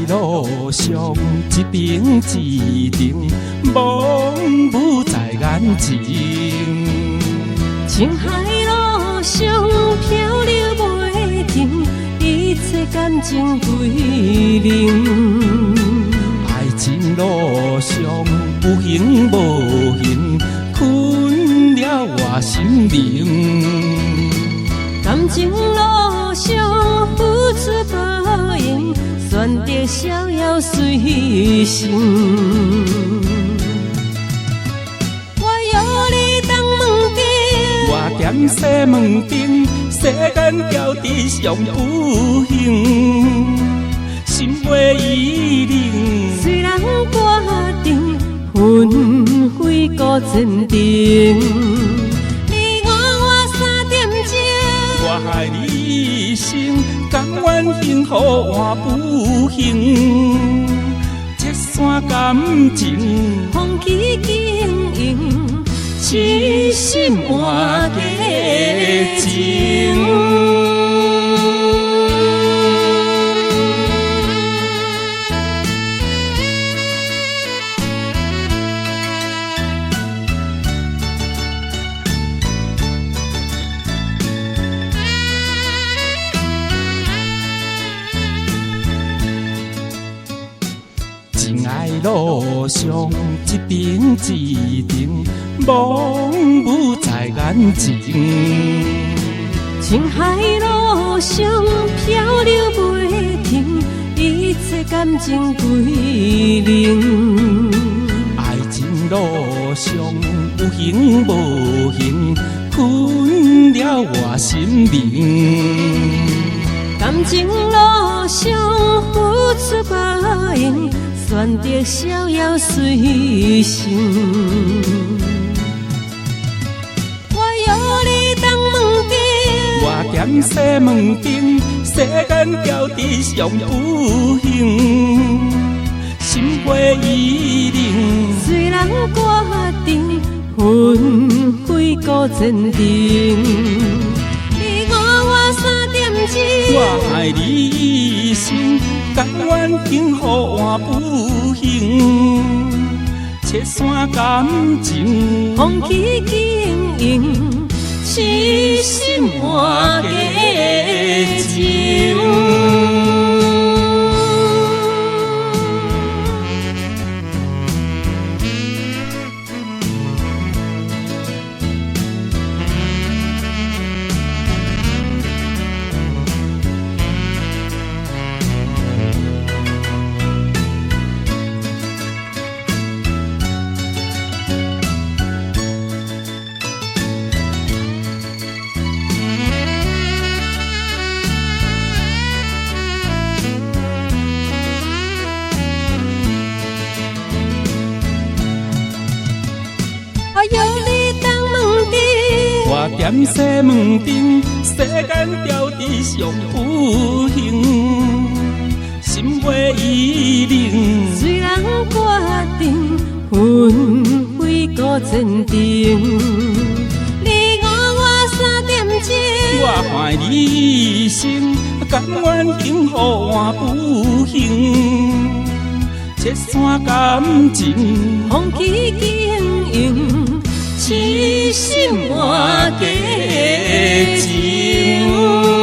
路上一顶一顶，梦舞在眼前。情海路上漂流袂停，一切感情归零。爱情路上有形无形，困了我心灵。感情路上付出无用，选择逍遥随性。我邀你当门顶，我踮西门顶，世间交织上不幸，心袂依零。虽然决定魂飞孤前程。我害你一生，甘愿幸福换不幸，这段感情放弃经营，痴心换假情。情爱路上一顶一顶，梦舞在眼前。情海路上漂流袂停，一切感情归零。爱情路上有形无形，困了我心灵。感情路上付出无用，选择逍遥随性。我邀你当门顶，我踮西门顶，世间交织上不幸，心灰意冷。虽然决定魂飞孤前程。我爱你一生，甘愿幸福换不幸，切散感情，放弃经营，痴心换假情。我踮西门顶，世间交织上不幸，心灰意冷。虽然决定魂飞孤前程，你我3点钟，我害你一生，甘愿幸福换不幸，切散感情，放弃经营。痴心换假情。